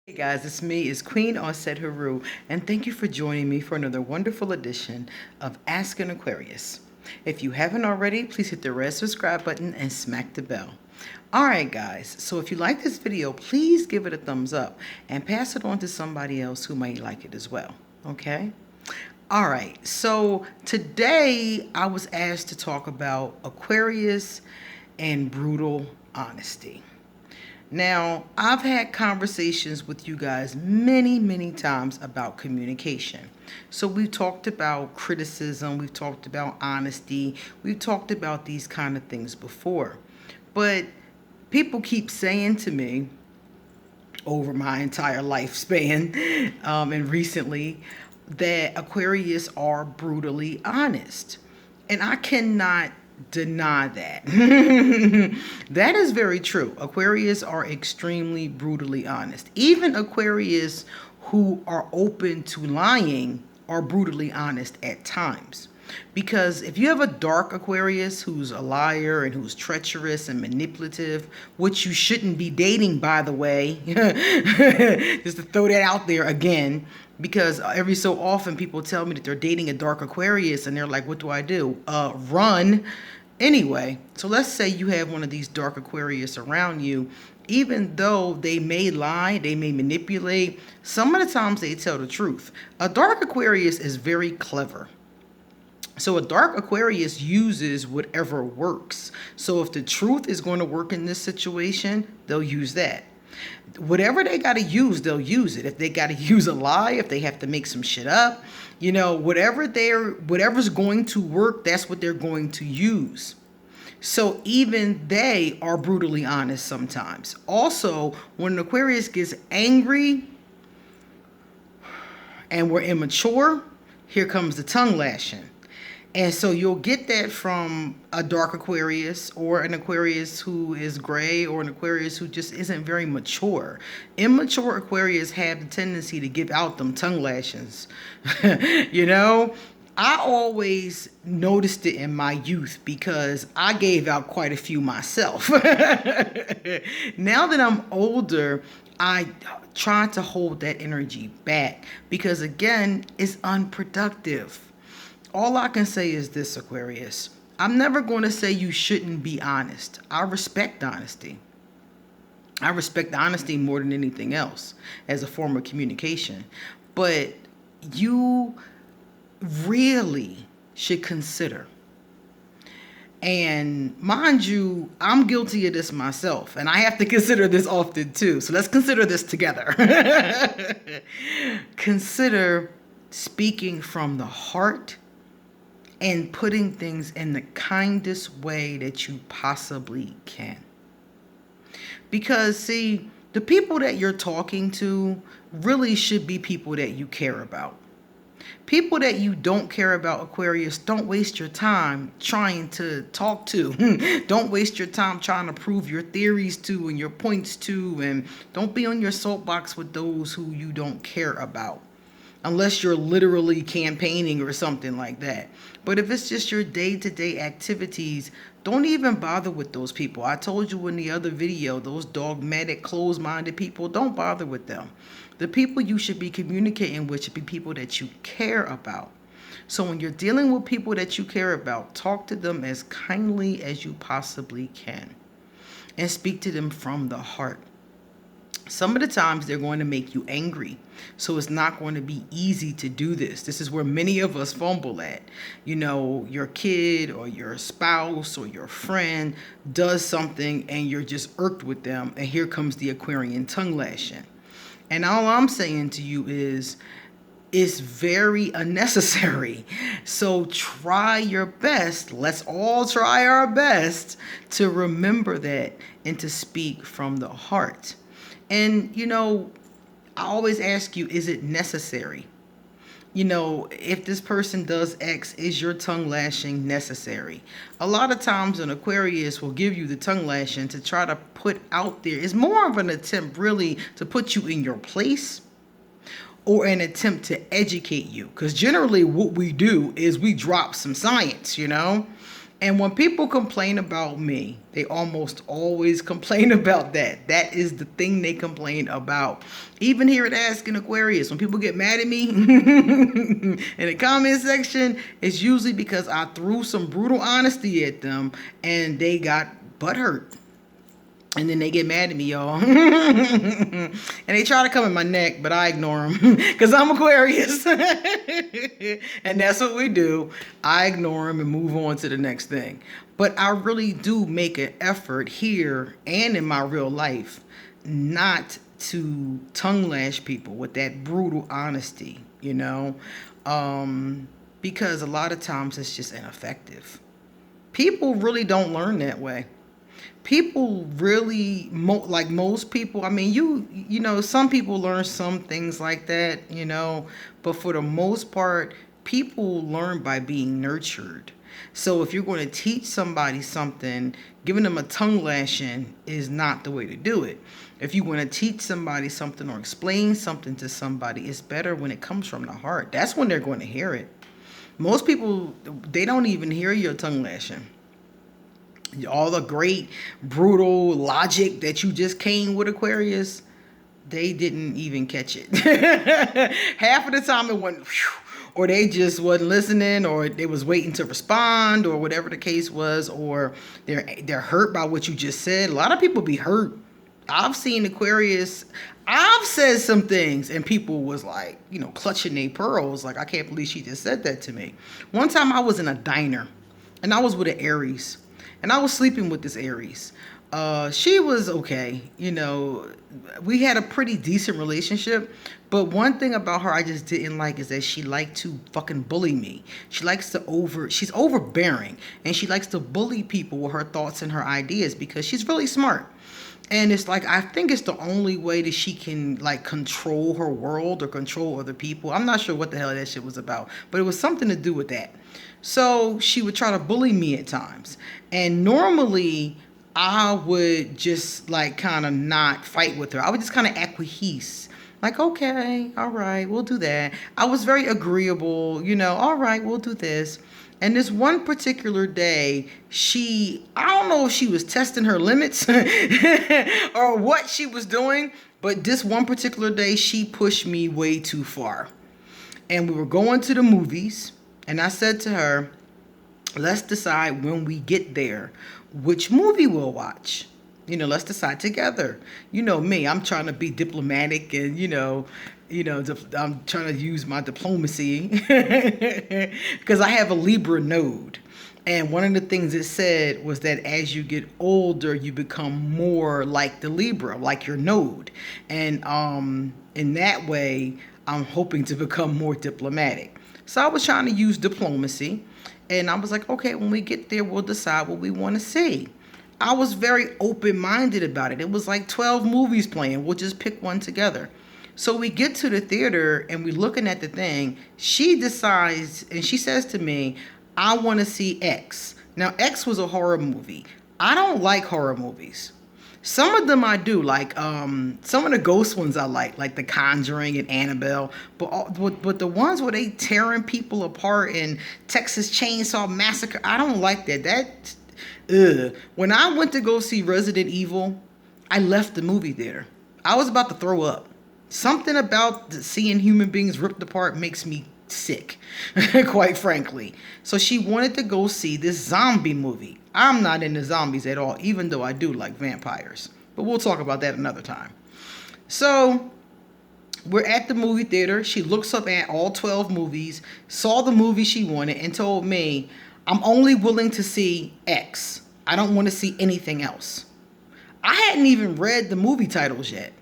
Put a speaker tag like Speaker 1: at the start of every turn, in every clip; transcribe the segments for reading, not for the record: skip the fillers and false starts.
Speaker 1: Hey guys, it's me, it's Queen Osset Haru, and thank you for joining me for another wonderful edition of Ask an Aquarius. If you haven't already, please hit the red subscribe button and smack the bell. Alright guys, so if you like this video, please give it a thumbs up and pass it on to somebody else who might like it as well, okay? Alright, so today I was asked to talk about Aquarius and brutal honesty. Now, I've had conversations with you guys many times about communication. So we've talked about criticism, we've talked about honesty, we've talked about these kind of things before. But people keep saying to me over my entire lifespan and recently that Aquarius are brutally honest. And I cannot deny that. That is very true. Aquarius are extremely brutally honest. Even Aquarius who are open to lying are brutally honest at times. Because if you have a dark Aquarius who's a liar and who's treacherous and manipulative, which you shouldn't be dating, by the way, just to throw that out there again, because every so often people tell me that they're dating a dark Aquarius and they're like, what do I do? Run. Anyway, so let's say you have one of these dark Aquarius around you. Even though they may lie, they may manipulate, some of the times they tell the truth. A dark Aquarius is very clever. So a dark Aquarius uses whatever works. So if the truth is going to work in this situation, they'll use that. Whatever they got to use, they'll use it. If they got to use a lie, if they have to make some shit up, you know, whatever's going to work, that's what they're going to use. So even they are brutally honest sometimes. Also, when an Aquarius gets angry and we're immature, here comes the tongue lashing. And so you'll get that from a dark Aquarius or an Aquarius who is gray or an Aquarius who just isn't very mature. Immature Aquarius have the tendency to give out them tongue lashings. You know, I always noticed it in my youth because I gave out quite a few myself. Now that I'm older, I try to hold that energy back because, again, it's unproductive. All I can say is this, Aquarius. I'm never going to say you shouldn't be honest. I respect honesty. I respect honesty more than anything else as a form of communication. But you really should consider. And mind you, I'm guilty of this myself. And I have to consider this often too. So let's consider this together. Consider speaking from the heart and putting things in the kindest way that you possibly can. Because, see, the people that you're talking to really should be people that you care about. People that you don't care about, Aquarius, don't waste your time trying to talk to. Don't waste your time trying to prove your theories to and your points to. And don't be on your soapbox with those who you don't care about. Unless you're literally campaigning or something like that. But if it's just your day-to-day activities, don't even bother with those people. I told you in the other video, those dogmatic, closed-minded people, don't bother with them. The people you should be communicating with should be people that you care about. So when you're dealing with people that you care about, talk to them as kindly as you possibly can. And speak to them from the heart. Some of the times they're going to make you angry. So it's not going to be easy to do this. This is where many of us fumble at. You know, your kid or your spouse or your friend does something and you're just irked with them. And here comes the Aquarian tongue lashing. And all I'm saying to you is, it's very unnecessary. So try your best. Let's all try our best to remember that and to speak from the heart. And, you know, I always ask you, is it necessary? You know, if this person does X, is your tongue lashing necessary? A lot of times an Aquarius will give you the tongue lashing to try to put out there. It's more of an attempt really to put you in your place or an attempt to educate you. Because generally what we do is we drop some science, you know. And when people complain about me, they almost always complain about that. That is the thing they complain about. Even here at Asking Aquarius, when people get mad at me in the comment section, it's usually because I threw some brutal honesty at them and they got butthurt. And then they get mad at me, y'all. And they try to come in my neck, but I ignore them because I'm Aquarius. And that's what we do. I ignore them and move on to the next thing. But I really do make an effort here and in my real life not to tongue lash people with that brutal honesty, you know, because a lot of times it's just ineffective. People really don't learn that way. People really like most people, I mean, you know, some people learn some things like that, you know, but for the most part, people learn by being nurtured. So if you're going to teach somebody something, giving them a tongue lashing is not the way to do it. If you want to teach somebody something or explain something to somebody, it's better when it comes from the heart. That's when they're going to hear it. Most people, they don't even hear your tongue lashing. All the great brutal logic that you just came with, Aquarius, they didn't even catch it. Half of the time it went whew, or they just wasn't listening, or they was waiting to respond, or whatever the case was, or they're hurt by what you just said. A lot of people be hurt. I've seen Aquarius, I've said some things and people was like, you know, clutching their pearls like, I can't believe she just said that to me. One time I was in a diner and I was with an Aries. And I was sleeping with this Aries. She was okay. You know, we had a pretty decent relationship. But one thing about her I just didn't like is that she liked to fucking bully me. She's overbearing. And she likes to bully people with her thoughts and her ideas because she's really smart. And it's like, I think it's the only way that she can like control her world or control other people. I'm not sure what the hell that shit was about, but it was something to do with that. So she would try to bully me at times. And normally I would just like kind of not fight with her. I would just kind of acquiesce. Like, okay, all right, we'll do that. I was very agreeable, you know, all right, we'll do this. And this one particular day, I don't know if she was testing her limits or what she was doing, but this one particular day, she pushed me way too far. And we were going to the movies, and I said to her, let's decide when we get there which movie we'll watch. You know, let's decide together. You know me, I'm trying to be diplomatic and, I'm trying to use my diplomacy because I have a Libra node. And one of the things it said was that as you get older, you become more like the Libra, like your node. And in that way, I'm hoping to become more diplomatic. So I was trying to use diplomacy. And I was like, okay, when we get there, we'll decide what we want to see. I was very open-minded about it. It was like 12 movies playing. We'll just pick one together. So we get to the theater and we're looking at the thing. She decides and she says to me, I want to see X. Now, X was a horror movie. I don't like horror movies. Some of them I do, like some of the ghost ones I like The Conjuring and Annabelle. But the ones where they tearing people apart and Texas Chainsaw Massacre, I don't like that. When I went to go see Resident Evil, I left the movie theater. I was about to throw up. Something about seeing human beings ripped apart makes me sick, quite frankly. So she wanted to go see this zombie movie. I'm not into zombies at all, even though I do like vampires. But we'll talk about that another time. So we're at the movie theater. She looks up at all 12 movies, saw the movie she wanted, and told me, I'm only willing to see X. I don't want to see anything else. I hadn't even read the movie titles yet.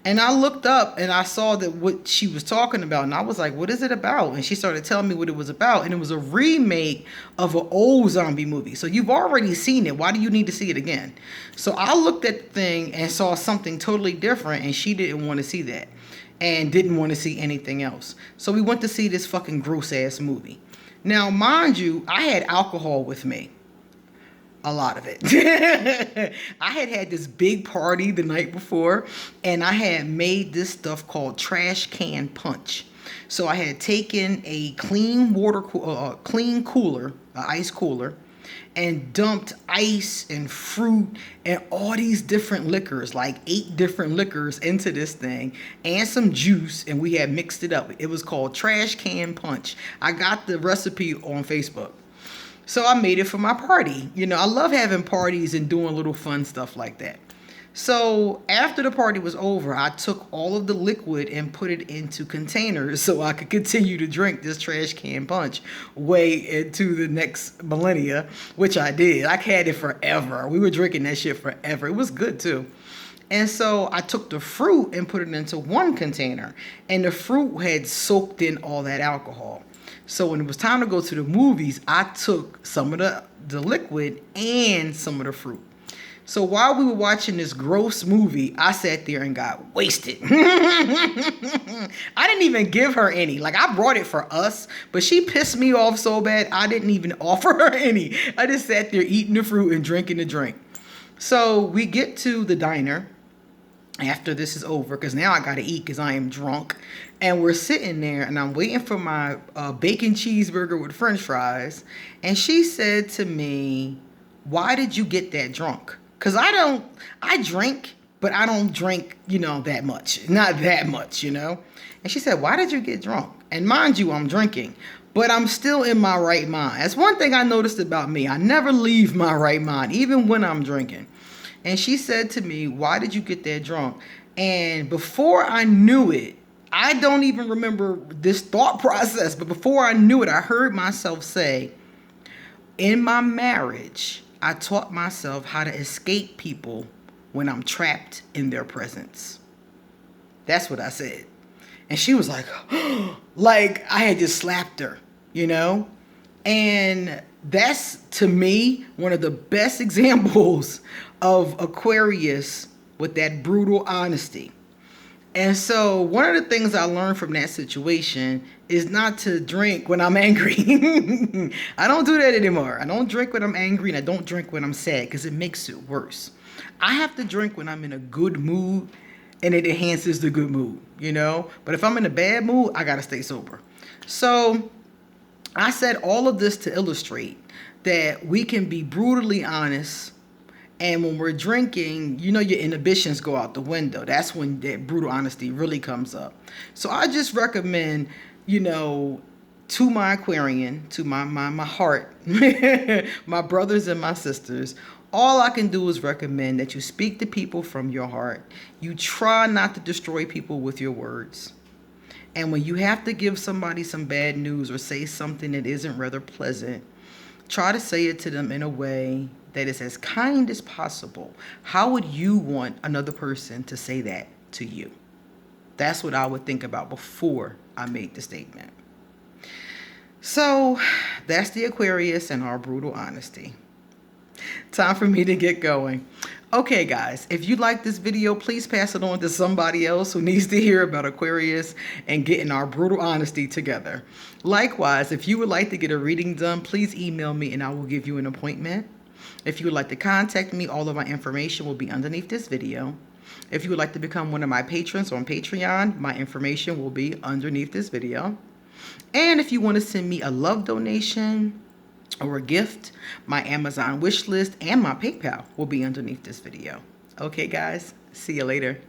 Speaker 1: And I looked up and I saw that what she was talking about. And I was like, what is it about? And she started telling me what it was about. And it was a remake of an old zombie movie. So you've already seen it. Why do you need to see it again? So I looked at the thing and saw something totally different. And she didn't want to see that. And didn't want to see anything else. So we went to see this fucking gross ass movie. Now, mind you, I had alcohol with me. A lot of it. I had this big party the night before, and I had made this stuff called trash can punch. So I had taken a clean cooler, an ice cooler, and dumped ice and fruit and all these different liquors, like 8 different liquors into this thing, and some juice, and we had mixed it up. It was called trash can punch. I got the recipe on Facebook. So I made it for my party. You know, I love having parties and doing little fun stuff like that. So after the party was over, I took all of the liquid and put it into containers so I could continue to drink this trash can punch way into the next millennia, which I did. I had it forever. We were drinking that shit forever. It was good too. And so I took the fruit and put it into one container, and the fruit had soaked in all that alcohol. So when it was time to go to the movies, I took some of the liquid and some of the fruit. So while we were watching this gross movie, I sat there and got wasted. I didn't even give her any. Like, I brought it for us, but she pissed me off so bad, I didn't even offer her any. I just sat there eating the fruit and drinking the drink. So we get to the diner after this is over, because now I got to eat because I am drunk. And we're sitting there, and I'm waiting for my bacon cheeseburger with french fries. And she said to me, "Why did you get that drunk?" Because I drink, but I don't drink, that much. Not that much, And she said, "Why did you get drunk?" And mind you, I'm drinking, but I'm still in my right mind. That's one thing I noticed about me. I never leave my right mind, even when I'm drinking. And she said to me, "Why did you get that drunk?" And before I knew it, I don't even remember this thought process, but before I knew it, I heard myself say, "In my marriage, I taught myself how to escape people when I'm trapped in their presence." That's what I said. And she was like, like I had just slapped her, And that's, to me, one of the best examples of Aquarius with that brutal honesty. And so one of the things I learned from that situation is not to drink when I'm angry. I don't do that anymore. I don't drink when I'm angry, and I don't drink when I'm sad, because it makes it worse. I have to drink when I'm in a good mood, and it enhances the good mood, But if I'm in a bad mood, I got to stay sober. So I said all of this to illustrate that we can be brutally honest. And when we're drinking, your inhibitions go out the window. That's when that brutal honesty really comes up. So I just recommend, to my Aquarian, to my heart, my brothers and my sisters, all I can do is recommend that you speak to people from your heart. You try not to destroy people with your words. And when you have to give somebody some bad news or say something that isn't rather pleasant, try to say it to them in a way that is as kind as possible. How would you want another person to say that to you? That's what I would think about before I made the statement. So that's the Aquarius and our brutal honesty. Time for me to get going. Okay, guys, if you like this video, please pass it on to somebody else who needs to hear about Aquarius and getting our brutal honesty together. Likewise, if you would like to get a reading done, please email me and I will give you an appointment. If you would like to contact me, all of my information will be underneath this video. If you would like to become one of my patrons on Patreon, my information will be underneath this video. And if you want to send me a love donation or a gift, my Amazon wish list and my PayPal will be underneath this video. Okay, guys, see you later.